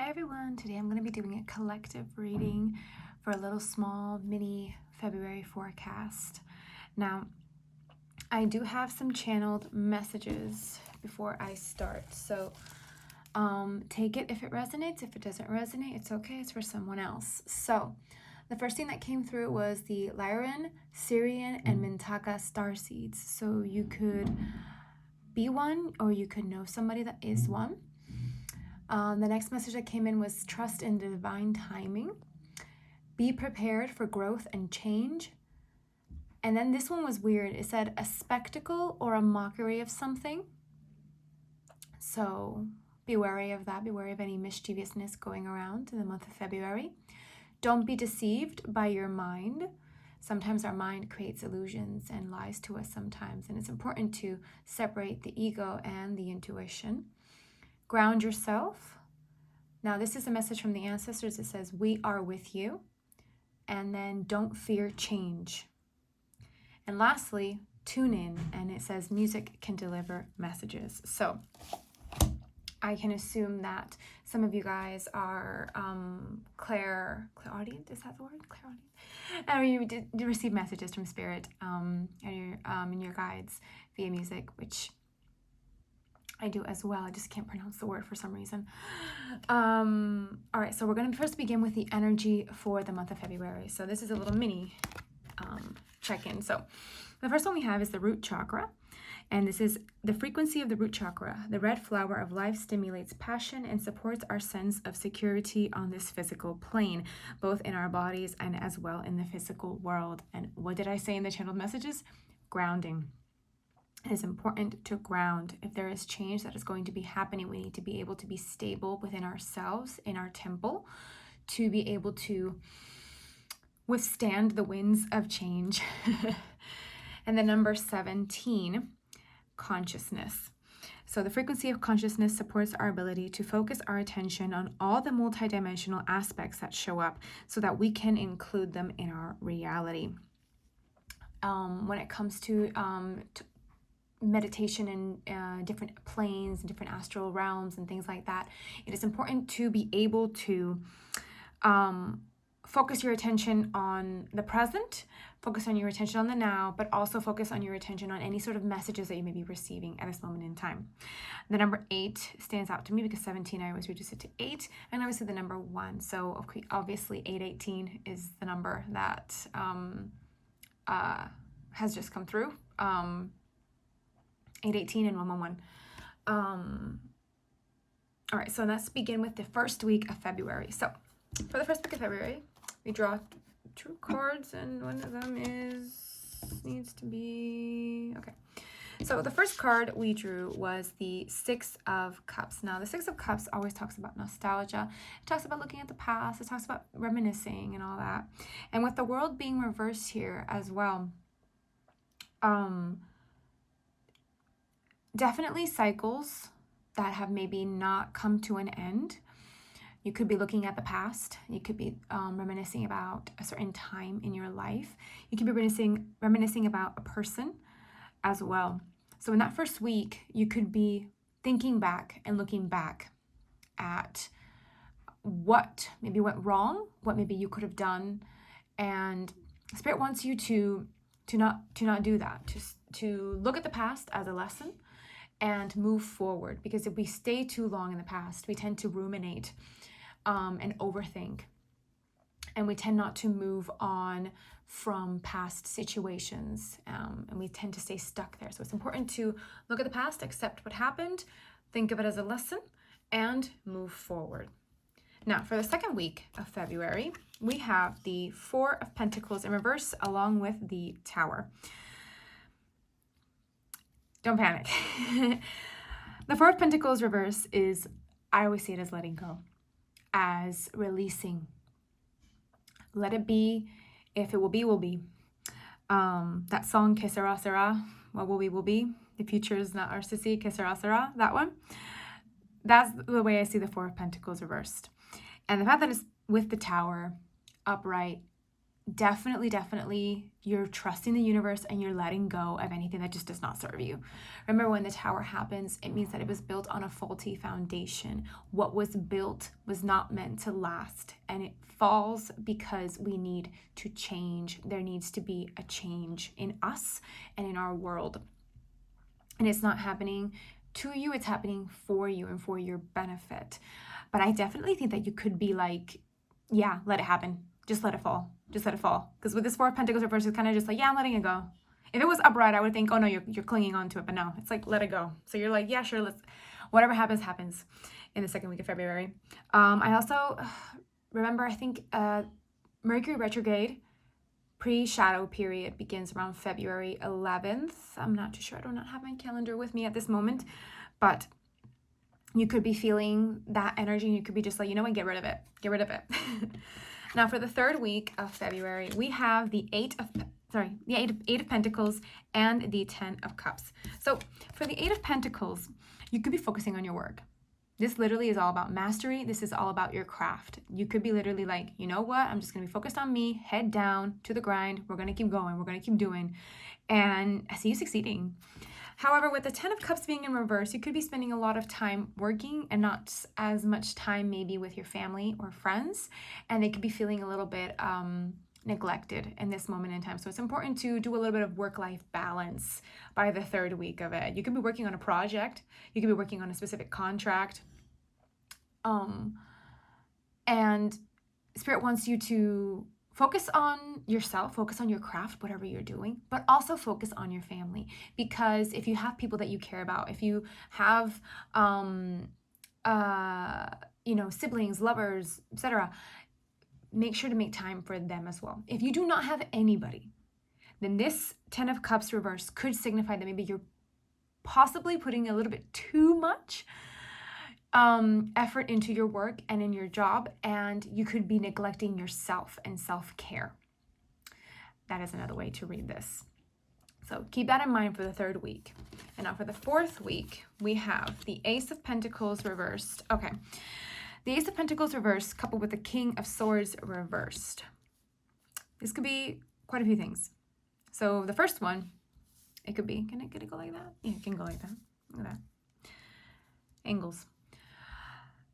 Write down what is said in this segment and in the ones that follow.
Hi everyone, today I'm going to be doing a collective reading for a little small mini February forecast. Now, I do have some channeled messages before I start, so take it if it resonates. If it doesn't resonate, it's okay, it's for someone else. So, the first thing that came through was the Lyran, Sirian, and Mintaka Starseeds. So you could be one, or you could know somebody that is one. The next message that came in was trust in divine timing. Be prepared for growth and change. And then this one was weird. It said a spectacle or a mockery of something. So be wary of that. Be wary of any mischievousness going around in the month of February. Don't be deceived by your mind. Sometimes our mind creates illusions and lies to us sometimes. And it's important to separate the ego and the intuition. Ground yourself. Now, this is a message from the ancestors. It says, we are with you. And then don't fear change. And lastly, tune in. And it says music can deliver messages. So I can assume that some of you guys are clairaudient. Is that the word? Clairaudient? You did receive messages from spirit and your guides via music, which I do as well. I just can't pronounce the word for some reason. All right, so we're going to first begin with the energy for the month of February. So this is a little mini check-in. So the first one we have is the root chakra. And this is the frequency of the root chakra. The red flower of life stimulates passion and supports our sense of security on this physical plane, both in our bodies and as well in the physical world. And what did I say in the channeled messages? Grounding. It is important to ground. If there is change that is going to be happening, we need to be able to be stable within ourselves, in our temple, to be able to withstand the winds of change. And then number 17, consciousness. So the frequency of consciousness supports our ability to focus our attention on all the multidimensional aspects that show up so that we can include them in our reality. When it comes to meditation in different planes and different astral realms and things like that, it is important to be able to focus your attention on the present, focus on your attention on the now, but also focus on your attention on any sort of messages that you may be receiving at this moment in time. The number 8 stands out to me because 17, I always reduce it to 8, and obviously the number 1. So obviously 818 is the number that has just come through. 818 and 111. All right, so let's begin with the first week of February. So for the first week of February, we draw 2 cards, and one of them needs to be, okay. So the first card we drew was the 6 of Cups. Now, the 6 of Cups always talks about nostalgia. It talks about looking at the past. It talks about reminiscing and all that. And with the world being reversed here as well, definitely cycles that have maybe not come to an end. You could be looking at the past. You could be reminiscing about a certain time in your life. You could be reminiscing about a person as well. So in that first week, you could be thinking back and looking back at what maybe went wrong, what maybe you could have done, and Spirit wants you to not do that. To look at the past as a lesson and move forward, because if we stay too long in the past, we tend to ruminate and overthink, and we tend not to move on from past situations, and we tend to stay stuck there. So it's important to look at the past, accept what happened, think of it as a lesson, and move forward. Now, for the second week of February, we have the 4 of Pentacles in reverse along with the Tower. Don't panic. The 4 of Pentacles reverse is, I always see it as letting go, as releasing. Let it be. If it will be, will be. That song, Que sera, sera. What will be, will be. The future is not ours to see. Que sera, sera. That one. That's the way I see the 4 of Pentacles reversed. And the fact that it's with the Tower upright, definitely you're trusting the universe and you're letting go of anything that just does not serve you. Remember, when the tower happens, it means that it was built on a faulty foundation. What was built was not meant to last, and it falls because we need to change. There needs to be a change in us and in our world. And it's not happening to you, it's happening for you and for your benefit. But I definitely think that you could be like, yeah, let it happen. Just let it fall. Just let it fall. Because with this Four of Pentacles reverse, it's kind of just like, yeah, I'm letting it go. If it was upright, I would think, oh no, you're clinging on to it. But no, it's like, let it go. So you're like, yeah, sure, whatever happens, happens in the second week of February. I also remember, I think Mercury retrograde pre-shadow period begins around February 11th. I'm not too sure. I do not have my calendar with me at this moment. But you could be feeling that energy, and you could be just like, you know what, get rid of it. Get rid of it. Now, for the third week of February, we have the Eight of Pentacles and the 10 of Cups. So for the Eight of Pentacles, you could be focusing on your work. This literally is all about mastery. This is all about your craft. You could be literally like, you know what? I'm just going to be focused on me, head down to the grind. We're going to keep going. We're going to keep doing. And I see you succeeding. However, with the 10 of Cups being in reverse, you could be spending a lot of time working and not as much time maybe with your family or friends. And they could be feeling a little bit neglected in this moment in time. So it's important to do a little bit of work-life balance by the third week of it. You could be working on a project. You could be working on a specific contract. And Spirit wants you to focus on yourself, focus on your craft, whatever you're doing, but also focus on your family. Because if you have people that you care about, if you have, siblings, lovers, etc., make sure to make time for them as well. If you do not have anybody, then this 10 of Cups reverse could signify that maybe you're possibly putting a little bit too much effort into your work and in your job, and you could be neglecting yourself and self-care. That is another way to read this. So keep that in mind for the third week. And now for the fourth week, we have the Ace of Pentacles reversed. Okay. The Ace of Pentacles reversed coupled with the King of Swords reversed. This could be quite a few things. So the first one, it could be, can it go like that? Yeah, it can go like that. Look at that. Angles.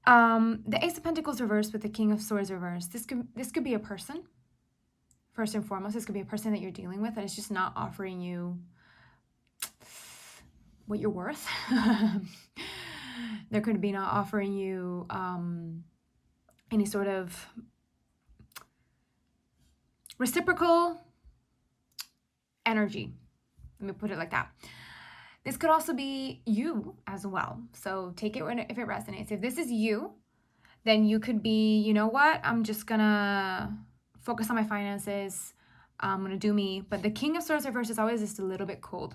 The Ace of Pentacles reversed with the King of Swords reversed. This could be a person. First and foremost, this could be a person that you're dealing with that is just not offering you what you're worth. There could be not offering you any sort of reciprocal energy. Let me put it like that. This could also be you as well. So take it if it resonates. If this is you, then you could be, you know what? I'm just going to focus on my finances. I'm going to do me. But the King of Swords reverse is always just a little bit cold,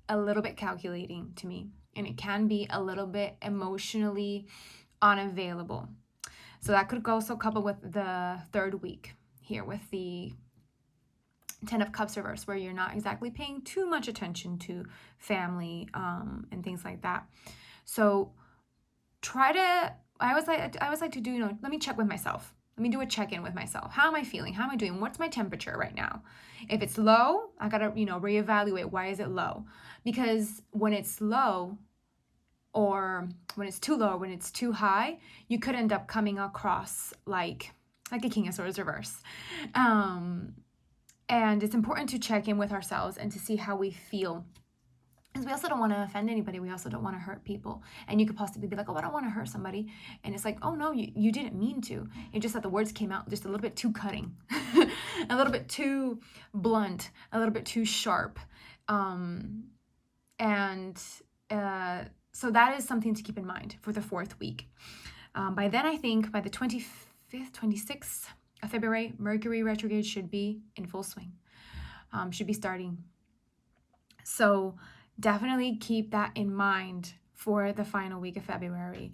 a little bit calculating to me. And it can be a little bit emotionally unavailable. So that could also couple with the third week here with the 10 of Cups reverse, where you're not exactly paying too much attention to family and things like that. So I always like to do, let me check with myself. Let me do a check-in with myself. How am I feeling? How am I doing? What's my temperature right now? If it's low, I gotta, reevaluate. Why is it low? Because when it's low, or when it's too low, or when it's too high, you could end up coming across like a King of Swords reverse. And it's important to check in with ourselves and to see how we feel. Because we also don't want to offend anybody. We also don't want to hurt people. And you could possibly be like, oh, I don't want to hurt somebody. And it's like, oh, no, you didn't mean to. It's just that the words came out just a little bit too cutting, a little bit too blunt, a little bit too sharp. So that is something to keep in mind for the fourth week. By then, I think by the 25th, 26th of February, Mercury retrograde should be in full swing, should be starting. So definitely keep that in mind for the final week of February.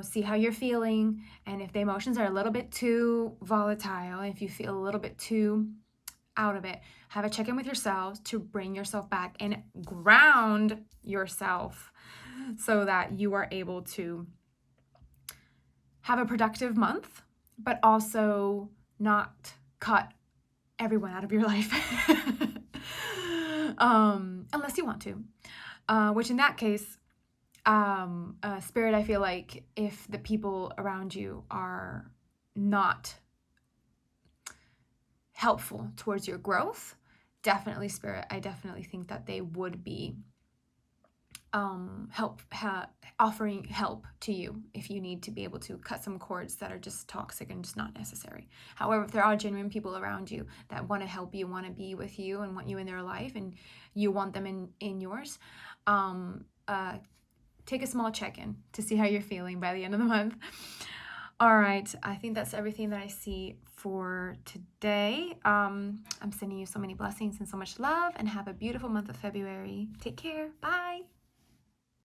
See how you're feeling, and if the emotions are a little bit too volatile, if you feel a little bit too out of it, have a check-in with yourselves to bring yourself back and ground yourself so that you are able to have a productive month, but also not cut everyone out of your life. Unless you want to. Which in that case, Spirit, I feel like if the people around you are not helpful towards your growth, definitely, Spirit, I definitely think that they would be offering help to you if you need to be able to cut some cords that are just toxic and just not necessary. However, if there are genuine people around you that want to help you, want to be with you, and want you in their life, and you want them in yours, take a small check-in to see how you're feeling by the end of the month. All right, I think that's everything that I see for today. I'm sending you so many blessings and so much love, and have a beautiful month of February. Take care. Bye.